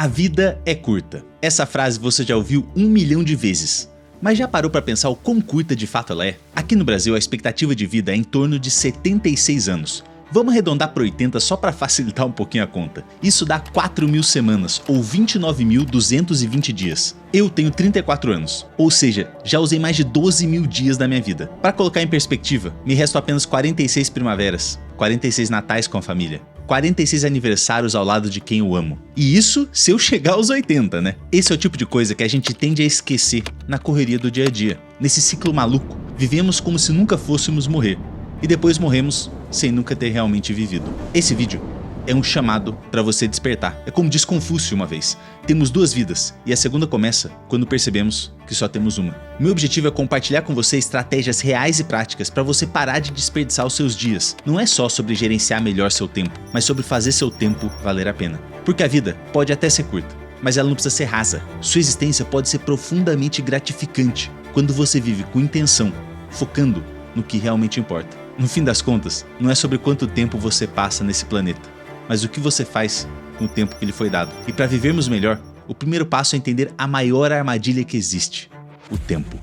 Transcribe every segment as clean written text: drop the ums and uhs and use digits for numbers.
A vida é curta. Essa frase você já ouviu 1 milhão de vezes. Mas já parou para pensar o quão curta de fato ela é? Aqui no Brasil a expectativa de vida é em torno de 76 anos. Vamos arredondar para 80 só para facilitar um pouquinho a conta. Isso dá 4.000 semanas, ou 29.220 dias. Eu tenho 34 anos, ou seja, já usei mais de 12.000 dias da minha vida. Para colocar em perspectiva, me restam apenas 46 primaveras, 46 natais com a família, 46 aniversários ao lado de quem eu amo. E isso se eu chegar aos 80, né? Esse é o tipo de coisa que a gente tende a esquecer na correria do dia a dia. Nesse ciclo maluco, vivemos como se nunca fôssemos morrer. E depois morremos sem nunca ter realmente vivido. Esse vídeo é um chamado para você despertar. É como diz Confúcio uma vez: temos duas vidas e a segunda começa quando percebemos que só temos uma. Meu objetivo é compartilhar com você estratégias reais e práticas para você parar de desperdiçar os seus dias. Não é só sobre gerenciar melhor seu tempo, mas sobre fazer seu tempo valer a pena. Porque a vida pode até ser curta, mas ela não precisa ser rasa. Sua existência pode ser profundamente gratificante quando você vive com intenção, focando no que realmente importa. No fim das contas, não é sobre quanto tempo você passa nesse planeta, mas o que você faz com o tempo que lhe foi dado. E para vivermos melhor, o primeiro passo é entender a maior armadilha que existe: o tempo.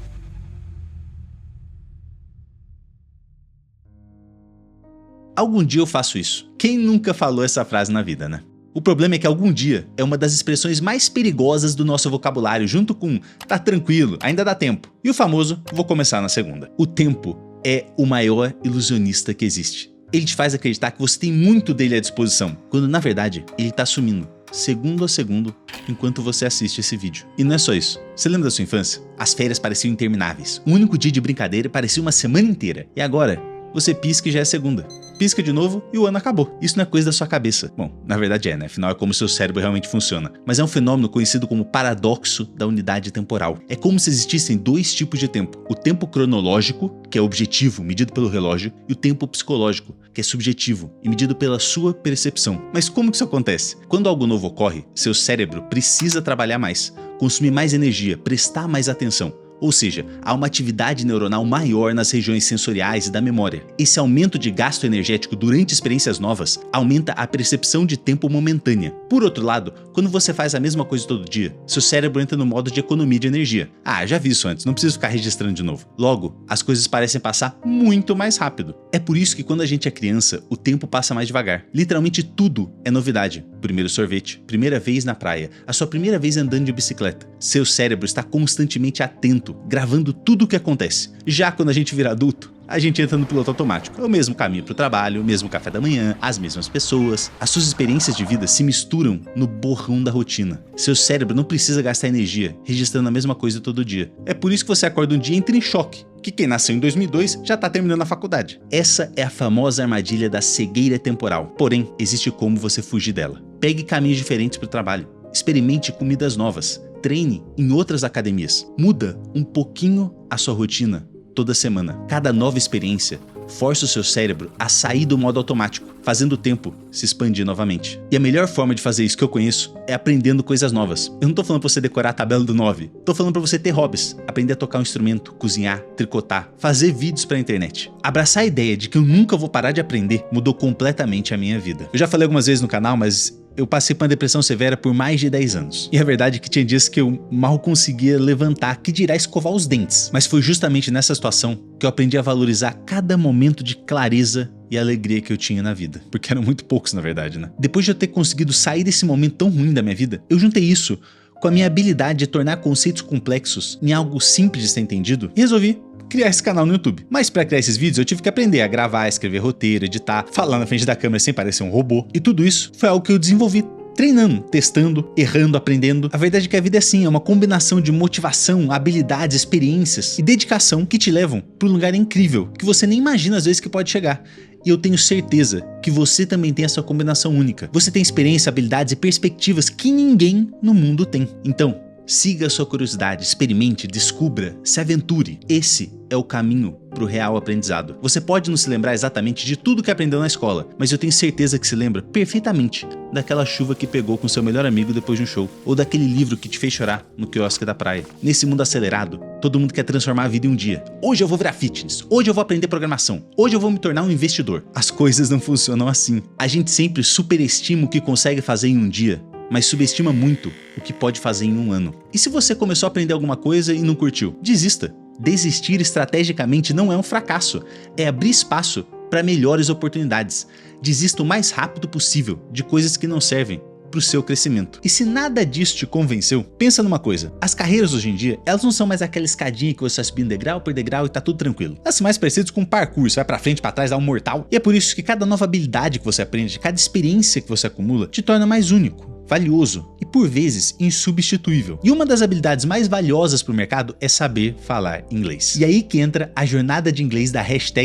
Algum dia eu faço isso. Quem nunca falou essa frase na vida, né? O problema é que algum dia é uma das expressões mais perigosas do nosso vocabulário, junto com tá tranquilo, ainda dá tempo, e o famoso vou começar na segunda. O tempo é o maior ilusionista que existe. Ele te faz acreditar que você tem muito dele à disposição, quando na verdade ele tá sumindo, segundo a segundo, enquanto você assiste esse vídeo. E não é só isso. Você lembra da sua infância? As férias pareciam intermináveis. Um único dia de brincadeira parecia uma semana inteira. E agora, você pisca e já é segunda. Pisca de novo e o ano acabou. Isso não é coisa da sua cabeça. Bom, na verdade é, né? Afinal é como seu cérebro realmente funciona. Mas é um fenômeno conhecido como paradoxo da unidade temporal. É como se existissem dois tipos de tempo: o tempo cronológico, que é objetivo, medido pelo relógio, e o tempo psicológico, que é subjetivo e medido pela sua percepção. Mas como que isso acontece? Quando algo novo ocorre, seu cérebro precisa trabalhar mais, consumir mais energia, prestar mais atenção. Ou seja, há uma atividade neuronal maior nas regiões sensoriais e da memória. Esse aumento de gasto energético durante experiências novas aumenta a percepção de tempo momentânea. Por outro lado, quando você faz a mesma coisa todo dia, seu cérebro entra no modo de economia de energia. Ah, já vi isso antes, não preciso ficar registrando de novo. Logo, as coisas parecem passar muito mais rápido. É por isso que quando a gente é criança, o tempo passa mais devagar. Literalmente tudo é novidade. Primeiro sorvete, primeira vez na praia, a sua primeira vez andando de bicicleta. Seu cérebro está constantemente atento, gravando tudo o que acontece. Já quando a gente vira adulto, a gente entra no piloto automático. É o mesmo caminho para o trabalho, o mesmo café da manhã, as mesmas pessoas. As suas experiências de vida se misturam no borrão da rotina. Seu cérebro não precisa gastar energia registrando a mesma coisa todo dia. É por isso que você acorda um dia e entra em choque, que quem nasceu em 2002 já está terminando a faculdade. Essa é a famosa armadilha da cegueira temporal. Porém, existe como você fugir dela. Pegue caminhos diferentes para o trabalho. Experimente comidas novas. Treine em outras academias. Muda um pouquinho a sua rotina toda semana. Cada nova experiência força o seu cérebro a sair do modo automático, fazendo o tempo se expandir novamente. E a melhor forma de fazer isso que eu conheço é aprendendo coisas novas. Eu não tô falando pra você decorar a tabela do 9. Tô falando pra você ter hobbies. Aprender a tocar um instrumento, cozinhar, tricotar, fazer vídeos pra internet. Abraçar a ideia de que eu nunca vou parar de aprender mudou completamente a minha vida. Eu já falei algumas vezes no canal, mas eu passei por uma depressão severa por mais de 10 anos. E a verdade é que tinha dias que eu mal conseguia levantar, que dirá escovar os dentes. Mas foi justamente nessa situação que eu aprendi a valorizar cada momento de clareza e alegria que eu tinha na vida. Porque eram muito poucos, na verdade, né? Depois de eu ter conseguido sair desse momento tão ruim da minha vida, eu juntei isso com a minha habilidade de tornar conceitos complexos em algo simples de ser entendido e resolvi criar esse canal no YouTube. Mas para criar esses vídeos eu tive que aprender a gravar, escrever roteiro, editar, falar na frente da câmera sem parecer um robô. E tudo isso foi algo que eu desenvolvi treinando, testando, errando, aprendendo. A verdade é que a vida é assim, é uma combinação de motivação, habilidades, experiências e dedicação que te levam para um lugar incrível que você nem imagina às vezes que pode chegar. E eu tenho certeza que você também tem essa combinação única. Você tem experiência, habilidades e perspectivas que ninguém no mundo tem. Então, siga a sua curiosidade, experimente, descubra, se aventure. Esse é o caminho para o real aprendizado. Você pode não se lembrar exatamente de tudo que aprendeu na escola, mas eu tenho certeza que se lembra perfeitamente daquela chuva que pegou com seu melhor amigo depois de um show, ou daquele livro que te fez chorar no quiosque da praia. Nesse mundo acelerado, todo mundo quer transformar a vida em um dia. Hoje eu vou virar fitness, hoje eu vou aprender programação, hoje eu vou me tornar um investidor. As coisas não funcionam assim. A gente sempre superestima o que consegue fazer em um dia, mas subestima muito o que pode fazer em um ano. E se você começou a aprender alguma coisa e não curtiu? Desista. Desistir estrategicamente não é um fracasso, é abrir espaço para melhores oportunidades. Desista o mais rápido possível de coisas que não servem para o seu crescimento. E se nada disso te convenceu, pensa numa coisa: as carreiras hoje em dia, elas não são mais aquela escadinha que você vai subindo degrau por degrau e tá tudo tranquilo. Elas são mais parecidas com um parkour, você vai pra frente, pra trás, dá um mortal. E é por isso que cada nova habilidade que você aprende, cada experiência que você acumula, te torna mais único, valioso e por vezes insubstituível. E uma das habilidades mais valiosas para o mercado é saber falar inglês. E aí que entra a jornada de inglês da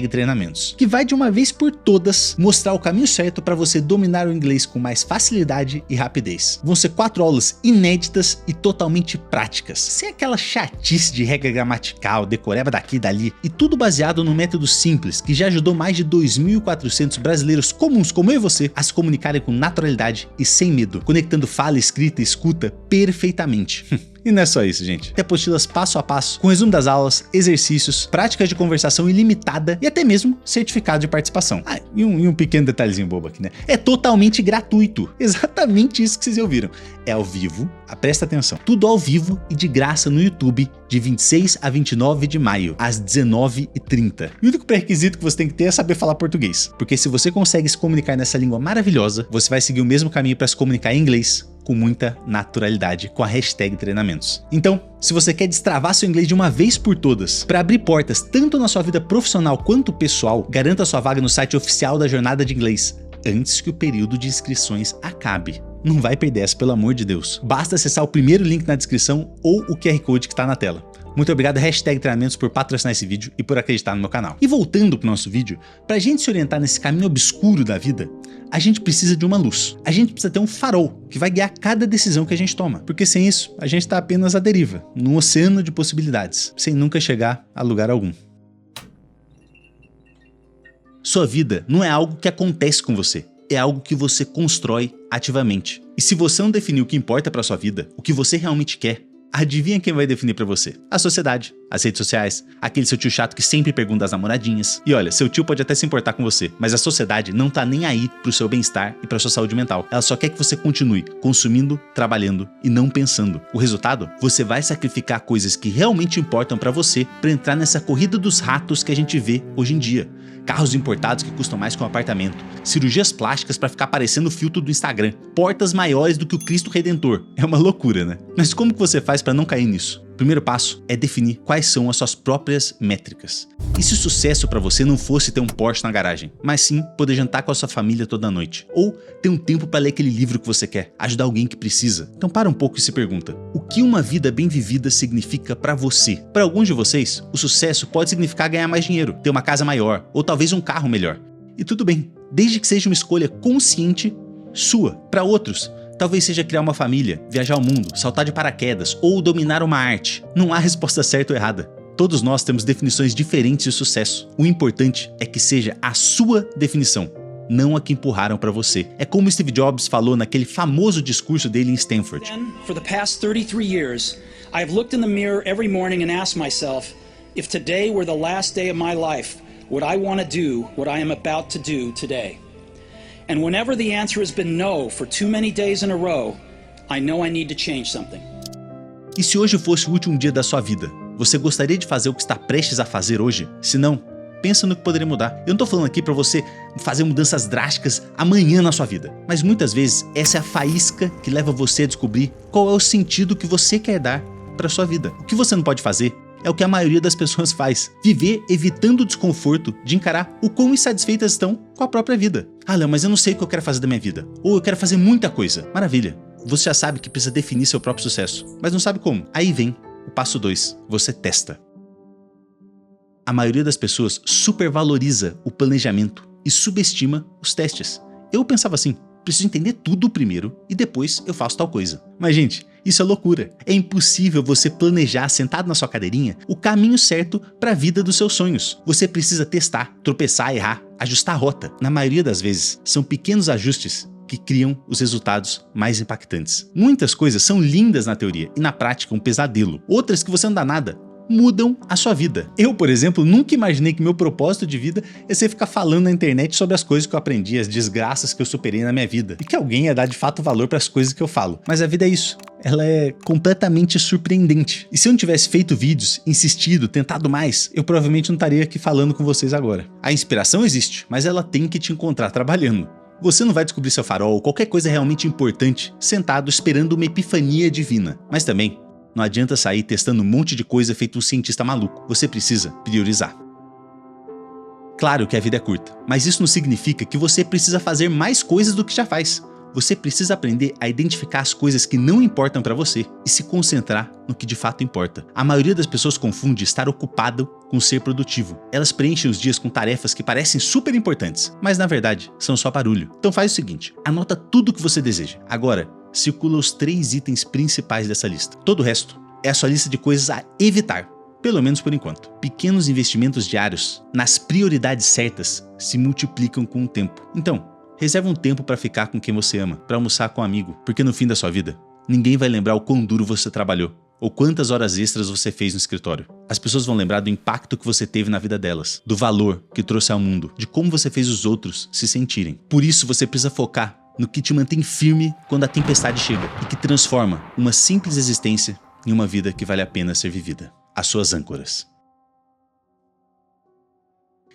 #treinamentos, que vai de uma vez por todas mostrar o caminho certo para você dominar o inglês com mais facilidade e rapidez. Vão ser 4 aulas inéditas e totalmente práticas, sem aquela chatice de regra gramatical, decoreba daqui e dali, e tudo baseado num método simples que já ajudou mais de 2.400 brasileiros comuns como eu e você a se comunicarem com naturalidade e sem medo, conectando fala, escrita e escuta perfeitamente. E não é só isso, gente. Tem apostilas passo a passo, com resumo das aulas, exercícios, práticas de conversação ilimitada e até mesmo certificado de participação. Ah, e um pequeno detalhezinho bobo aqui, né? É totalmente gratuito. Exatamente isso que vocês ouviram. É ao vivo, presta atenção, tudo ao vivo e de graça no YouTube, de 26 a 29 de maio, às 19h30. E o único pré-requisito que você tem que ter é saber falar português. Porque se você consegue se comunicar nessa língua maravilhosa, você vai seguir o mesmo caminho para se comunicar em inglês com muita naturalidade com a #treinamentos. Então, se você quer destravar seu inglês de uma vez por todas, para abrir portas tanto na sua vida profissional quanto pessoal, garanta sua vaga no site oficial da Jornada de Inglês, antes que o período de inscrições acabe. Não vai perder essa, pelo amor de Deus. Basta acessar o primeiro link na descrição ou o QR Code que está na tela. Muito obrigado #treinamentos por patrocinar esse vídeo e por acreditar no meu canal. E voltando pro nosso vídeo, pra gente se orientar nesse caminho obscuro da vida, a gente precisa de uma luz. A gente precisa ter um farol que vai guiar cada decisão que a gente toma. Porque sem isso, a gente tá apenas à deriva, num oceano de possibilidades, sem nunca chegar a lugar algum. Sua vida não é algo que acontece com você, é algo que você constrói ativamente. E se você não definir o que importa pra sua vida, o que você realmente quer, adivinha quem vai definir pra você? A sociedade, as redes sociais, aquele seu tio chato que sempre pergunta das namoradinhas. E olha, seu tio pode até se importar com você, mas a sociedade não tá nem aí pro seu bem-estar e pra sua saúde mental. Ela só quer que você continue consumindo, trabalhando e não pensando. O resultado? Você vai sacrificar coisas que realmente importam pra você pra entrar nessa corrida dos ratos que a gente vê hoje em dia. Carros importados que custam mais que um apartamento, cirurgias plásticas para ficar parecendo o filtro do Instagram, portas maiores do que o Cristo Redentor. É uma loucura, né? Mas como que você faz para não cair nisso? O primeiro passo é definir quais são as suas próprias métricas. E se o sucesso para você não fosse ter um Porsche na garagem, mas sim poder jantar com a sua família toda noite, ou ter um tempo para ler aquele livro que você quer, ajudar alguém que precisa. Então para um pouco e se pergunta, o que uma vida bem vivida significa para você? Para alguns de vocês, o sucesso pode significar ganhar mais dinheiro, ter uma casa maior, ou talvez um carro melhor. E tudo bem, desde que seja uma escolha consciente sua. Para outros, talvez seja criar uma família, viajar ao mundo, saltar de paraquedas ou dominar uma arte. Não há resposta certa ou errada. Todos nós temos definições diferentes de sucesso. O importante é que seja a sua definição, não a que empurraram para você. É como Steve Jobs falou naquele famoso discurso dele em Stanford. For the past 33 years, I have looked in the mirror every morning and asked myself, if today were the last day of my life, would I want to do what I am about to do today? And whenever the answer has been no for too many days in a row, I know I need to change something. E se hoje fosse o último dia da sua vida, você gostaria de fazer o que está prestes a fazer hoje? Se não, pensa no que poderia mudar. Eu não tô falando aqui para você fazer mudanças drásticas amanhã na sua vida, mas muitas vezes essa é a faísca que leva você a descobrir qual é o sentido que você quer dar para sua vida. O que você não pode fazer é o que a maioria das pessoas faz, viver evitando o desconforto de encarar o quão insatisfeitas estão com a própria vida. Ah, Léo, mas eu não sei o que eu quero fazer da minha vida. Ou eu quero fazer muita coisa. Maravilha, você já sabe que precisa definir seu próprio sucesso, mas não sabe como. Aí vem o passo 2, você testa. A maioria das pessoas supervaloriza o planejamento e subestima os testes. Eu pensava assim, preciso entender tudo primeiro e depois eu faço tal coisa. Mas gente, isso é loucura. É impossível você planejar sentado na sua cadeirinha o caminho certo para a vida dos seus sonhos. Você precisa testar, tropeçar, errar, ajustar a rota. Na maioria das vezes, são pequenos ajustes que criam os resultados mais impactantes. Muitas coisas são lindas na teoria e na prática um pesadelo. Outras que você não dá nada, mudam a sua vida. Eu, por exemplo, nunca imaginei que meu propósito de vida ia ser ficar falando na internet sobre as coisas que eu aprendi, as desgraças que eu superei na minha vida, e que alguém ia dar de fato valor para as coisas que eu falo. Mas a vida é isso. Ela é completamente surpreendente. E se eu não tivesse feito vídeos, insistido, tentado mais, eu provavelmente não estaria aqui falando com vocês agora. A inspiração existe, mas ela tem que te encontrar trabalhando. Você não vai descobrir seu farol ou qualquer coisa realmente importante sentado esperando uma epifania divina. Mas também, não adianta sair testando um monte de coisa feito um cientista maluco. Você precisa priorizar. Claro que a vida é curta, mas isso não significa que você precisa fazer mais coisas do que já faz. Você precisa aprender a identificar as coisas que não importam para você e se concentrar no que de fato importa. A maioria das pessoas confunde estar ocupado com ser produtivo. Elas preenchem os dias com tarefas que parecem super importantes, mas na verdade são só barulho. Então faz o seguinte, anota tudo o que você deseja. Agora, circula os 3 itens principais dessa lista. Todo o resto é a sua lista de coisas a evitar, pelo menos por enquanto. Pequenos investimentos diários nas prioridades certas se multiplicam com o tempo. Então, reserva um tempo para ficar com quem você ama, para almoçar com um amigo, porque no fim da sua vida, ninguém vai lembrar o quão duro você trabalhou, ou quantas horas extras você fez no escritório. As pessoas vão lembrar do impacto que você teve na vida delas, do valor que trouxe ao mundo, de como você fez os outros se sentirem. Por isso você precisa focar no que te mantém firme quando a tempestade chega e que transforma uma simples existência em uma vida que vale a pena ser vivida. As suas âncoras.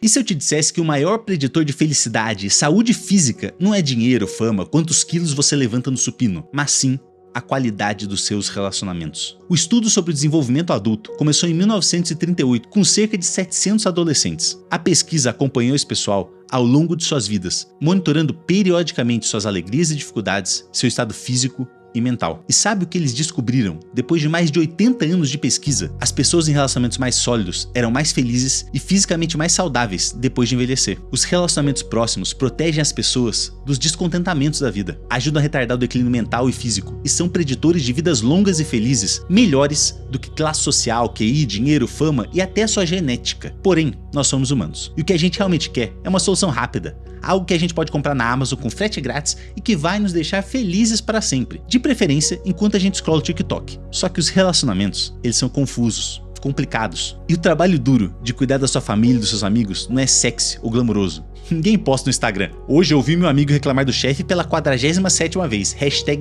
E se eu te dissesse que o maior preditor de felicidade e saúde física não é dinheiro, fama, quantos quilos você levanta no supino, mas sim a qualidade dos seus relacionamentos? O estudo sobre o desenvolvimento adulto começou em 1938 com cerca de 700 adolescentes. A pesquisa acompanhou esse pessoal ao longo de suas vidas, monitorando periodicamente suas alegrias e dificuldades, seu estado físico e mental. E sabe o que eles descobriram? Depois de mais de 80 anos de pesquisa, as pessoas em relacionamentos mais sólidos eram mais felizes e fisicamente mais saudáveis depois de envelhecer. Os relacionamentos próximos protegem as pessoas dos descontentamentos da vida, ajudam a retardar o declínio mental e físico e são preditores de vidas longas e felizes, melhores do que classe social, QI, dinheiro, fama e até a sua genética. Porém, nós somos humanos e o que a gente realmente quer é uma solução rápida, algo que a gente pode comprar na Amazon com frete grátis e que vai nos deixar felizes para sempre, de preferência enquanto a gente scrolla o TikTok. Só que os relacionamentos, eles são confusos, complicados. E o trabalho duro de cuidar da sua família e dos seus amigos não é sexy ou glamuroso. Ninguém posta no Instagram. Hoje eu ouvi meu amigo reclamar do chefe pela 47ª vez,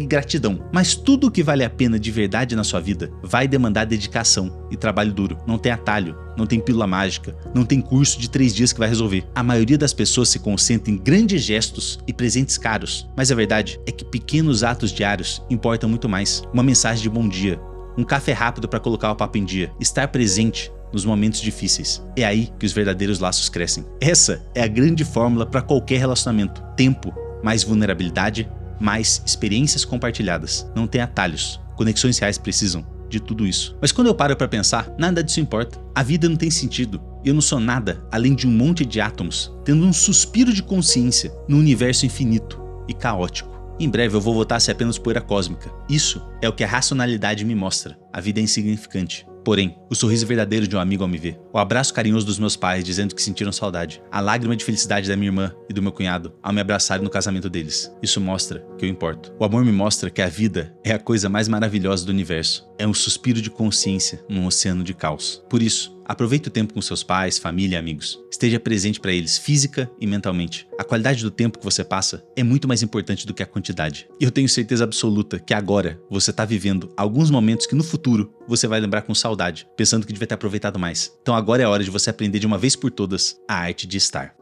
#gratidão. Mas tudo o que vale a pena de verdade na sua vida vai demandar dedicação e trabalho duro. Não tem atalho, não tem pílula mágica, não tem curso de 3 dias que vai resolver. A maioria das pessoas se concentra em grandes gestos e presentes caros. Mas a verdade é que pequenos atos diários importam muito mais. Uma mensagem de bom dia, um café rápido para colocar o papo em dia, estar presente nos momentos difíceis. É aí que os verdadeiros laços crescem. Essa é a grande fórmula para qualquer relacionamento. Tempo, mais vulnerabilidade, mais experiências compartilhadas. Não tem atalhos. Conexões reais precisam de tudo isso. Mas quando eu paro para pensar, nada disso importa. A vida não tem sentido. Eu não sou nada além de um monte de átomos, tendo um suspiro de consciência no universo infinito e caótico. Em breve eu vou voltar a ser apenas poeira cósmica. Isso é o que a racionalidade me mostra. A vida é insignificante. Porém, o sorriso verdadeiro de um amigo ao me ver, o abraço carinhoso dos meus pais dizendo que sentiram saudade, a lágrima de felicidade da minha irmã e do meu cunhado ao me abraçarem no casamento deles. Isso mostra que eu importo. O amor me mostra que a vida é a coisa mais maravilhosa do universo. É um suspiro de consciência num oceano de caos. Por isso, aproveite o tempo com seus pais, família e amigos. Esteja presente para eles física e mentalmente. A qualidade do tempo que você passa é muito mais importante do que a quantidade. E eu tenho certeza absoluta que agora você está vivendo alguns momentos que no futuro você vai lembrar com saudade, pensando que devia ter aproveitado mais. Então agora é hora de você aprender de uma vez por todas a arte de estar.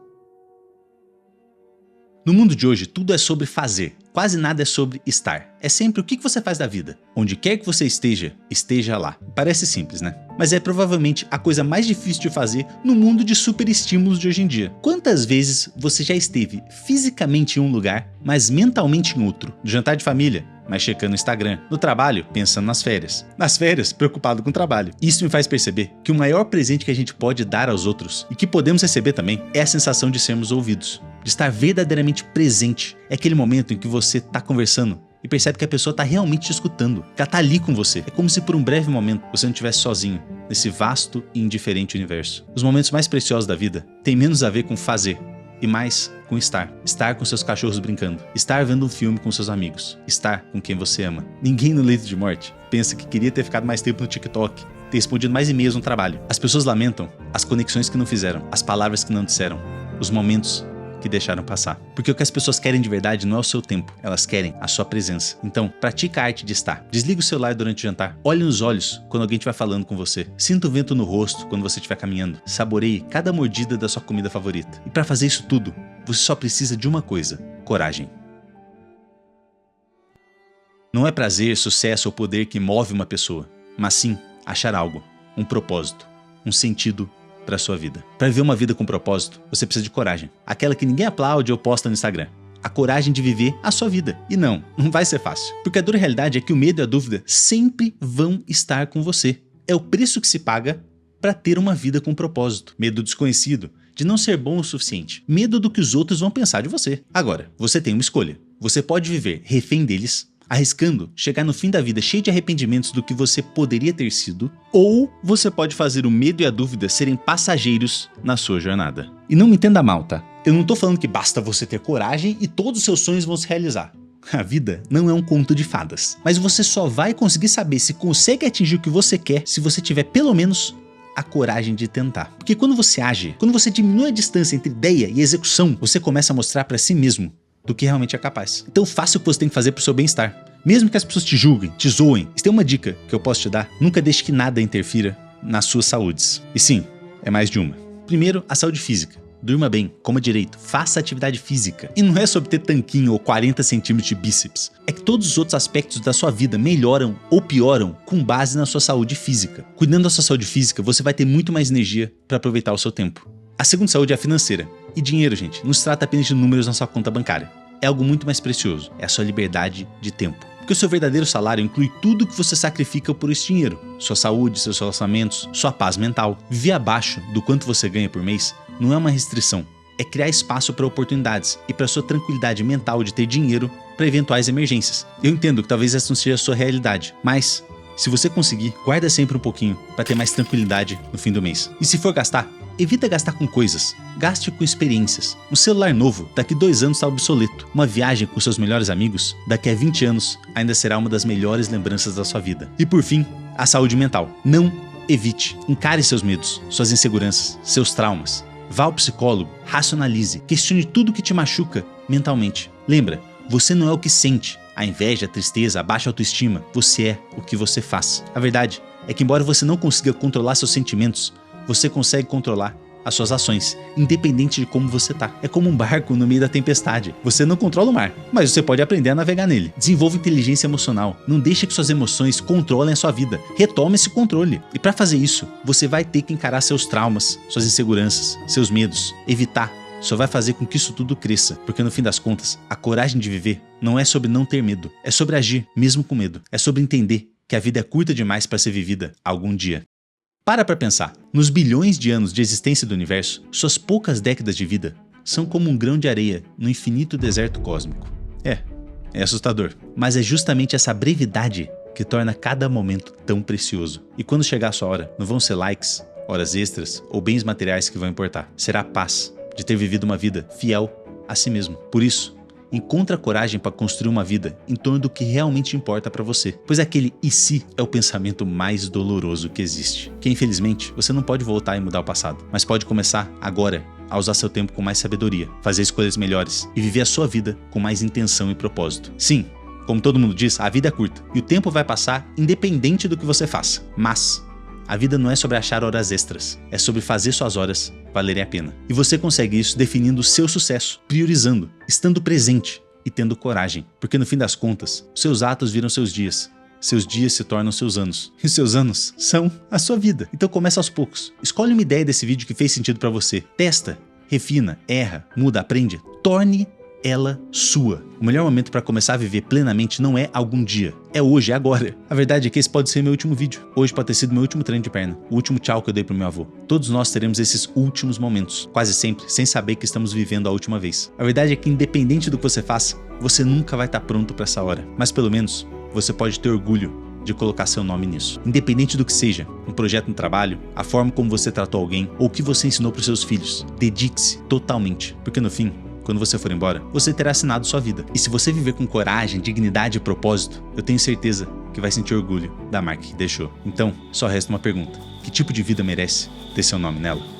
No mundo de hoje, tudo é sobre fazer. Quase nada é sobre estar. É sempre o que você faz da vida. Onde quer que você esteja, esteja lá. Parece simples, né? Mas é provavelmente a coisa mais difícil de fazer no mundo de superestímulos de hoje em dia. Quantas vezes você já esteve fisicamente em um lugar, mas mentalmente em outro? No jantar de família, mas checando o Instagram. No trabalho, pensando nas férias. Nas férias, preocupado com o trabalho. Isso me faz perceber que o maior presente que a gente pode dar aos outros, e que podemos receber também, é a sensação de sermos ouvidos. De estar verdadeiramente presente. É aquele momento em que você está conversando e percebe que a pessoa está realmente te escutando, que ela está ali com você. É como se por um breve momento você não estivesse sozinho nesse vasto e indiferente universo. Os momentos mais preciosos da vida têm menos a ver com fazer e mais com estar. Estar com seus cachorros brincando. Estar vendo um filme com seus amigos. Estar com quem você ama. Ninguém no leito de morte pensa que queria ter ficado mais tempo no TikTok ter respondido mais e-mails no trabalho. As pessoas lamentam as conexões que não fizeram, as palavras que não disseram, os momentos que deixaram passar. Porque o que as pessoas querem de verdade não é o seu tempo, elas querem a sua presença. Então, pratica a arte de estar. Desliga o celular durante o jantar. Olhe nos olhos quando alguém estiver falando com você. Sinta o vento no rosto quando você estiver caminhando. Saboreie cada mordida da sua comida favorita. E para fazer isso tudo, você só precisa de uma coisa: coragem. Não é prazer, sucesso ou poder que move uma pessoa, mas sim achar algo, um propósito, um sentido para a sua vida. Para viver uma vida com propósito, você precisa de coragem. Aquela que ninguém aplaude ou posta no Instagram. A coragem de viver a sua vida. E não vai ser fácil. Porque a dura realidade é que o medo e a dúvida sempre vão estar com você. É o preço que se paga para ter uma vida com propósito. Medo do desconhecido, de não ser bom o suficiente. Medo do que os outros vão pensar de você. Agora, você tem uma escolha. Você pode viver refém deles, arriscando chegar no fim da vida cheio de arrependimentos do que você poderia ter sido, ou você pode fazer o medo e a dúvida serem passageiros na sua jornada. E não me entenda mal, tá? Eu não tô falando que basta você ter coragem e todos os seus sonhos vão se realizar. A vida não é um conto de fadas, mas você só vai conseguir saber se consegue atingir o que você quer se você tiver pelo menos a coragem de tentar. Porque quando você age, quando você diminui a distância entre ideia e execução, você começa a mostrar para si mesmo do que realmente é capaz. Então faça o que você tem que fazer pro seu bem-estar. Mesmo que as pessoas te julguem, te zoem, se tem uma dica que eu posso te dar, nunca deixe que nada interfira nas suas saúdes. E sim, é mais de uma. Primeiro, a saúde física. Durma bem, coma direito, faça atividade física. E não é sobre ter tanquinho ou 40 centímetros de bíceps. É que todos os outros aspectos da sua vida melhoram ou pioram com base na sua saúde física. Cuidando da sua saúde física, você vai ter muito mais energia para aproveitar o seu tempo. A segunda saúde é a financeira. E dinheiro, gente, não se trata apenas de números na sua conta bancária. É algo muito mais precioso, é a sua liberdade de tempo. Porque o seu verdadeiro salário inclui tudo que você sacrifica por esse dinheiro. Sua saúde, seus relacionamentos, sua paz mental. Viver abaixo do quanto você ganha por mês não é uma restrição, é criar espaço para oportunidades e para sua tranquilidade mental de ter dinheiro para eventuais emergências. Eu entendo que talvez essa não seja a sua realidade, mas se você conseguir, guarda sempre um pouquinho para ter mais tranquilidade no fim do mês. E se for gastar, evita gastar com coisas, gaste com experiências. Um celular novo, daqui 2 anos está obsoleto. Uma viagem com seus melhores amigos, daqui a 20 anos, ainda será uma das melhores lembranças da sua vida. E por fim, a saúde mental. Não evite, encare seus medos, suas inseguranças, seus traumas. Vá ao psicólogo, racionalize, questione tudo que te machuca mentalmente. Lembra, você não é o que sente. A inveja, a tristeza, a baixa autoestima, você é o que você faz. A verdade é que embora você não consiga controlar seus sentimentos, você consegue controlar as suas ações, independente de como você tá. É como um barco no meio da tempestade. Você não controla o mar, mas você pode aprender a navegar nele. Desenvolva inteligência emocional. Não deixe que suas emoções controlem a sua vida. Retome esse controle. E para fazer isso, você vai ter que encarar seus traumas, suas inseguranças, seus medos. Evitar só vai fazer com que isso tudo cresça. Porque no fim das contas, a coragem de viver não é sobre não ter medo. É sobre agir, mesmo com medo. É sobre entender que a vida é curta demais para ser vivida algum dia. Para pensar, nos bilhões de anos de existência do universo, suas poucas décadas de vida são como um grão de areia no infinito deserto cósmico. É assustador, mas é justamente essa brevidade que torna cada momento tão precioso. E quando chegar a sua hora, não vão ser likes, horas extras ou bens materiais que vão importar. Será a paz de ter vivido uma vida fiel a si mesmo. Por isso, encontre a coragem para construir uma vida em torno do que realmente importa para você, pois aquele "e se" é o pensamento mais doloroso que existe. Que infelizmente você não pode voltar e mudar o passado, mas pode começar agora a usar seu tempo com mais sabedoria, fazer escolhas melhores e viver a sua vida com mais intenção e propósito. Sim, como todo mundo diz, a vida é curta e o tempo vai passar independente do que você faça, mas a vida não é sobre achar horas extras, é sobre fazer suas horas valerem a pena. E você consegue isso definindo o seu sucesso, priorizando, estando presente e tendo coragem. Porque no fim das contas, seus atos viram seus dias se tornam seus anos. E seus anos são a sua vida. Então começa aos poucos. Escolhe uma ideia desse vídeo que fez sentido pra você. Testa, refina, erra, muda, aprende. Torne ela sua. O melhor momento para começar a viver plenamente não é algum dia, é hoje, é agora. A verdade é que esse pode ser meu último vídeo. Hoje pode ter sido meu último treino de perna, o último tchau que eu dei pro meu avô. Todos nós teremos esses últimos momentos, quase sempre, sem saber que estamos vivendo a última vez. A verdade é que independente do que você faça, você nunca vai estar pronto para essa hora. Mas pelo menos, você pode ter orgulho de colocar seu nome nisso. Independente do que seja, um projeto no trabalho, a forma como você tratou alguém ou o que você ensinou para os seus filhos, dedique-se totalmente, porque no fim, quando você for embora, você terá assinado sua vida. E se você viver com coragem, dignidade e propósito, eu tenho certeza que vai sentir orgulho da marca que deixou. Então, só resta uma pergunta: que tipo de vida merece ter seu nome nela?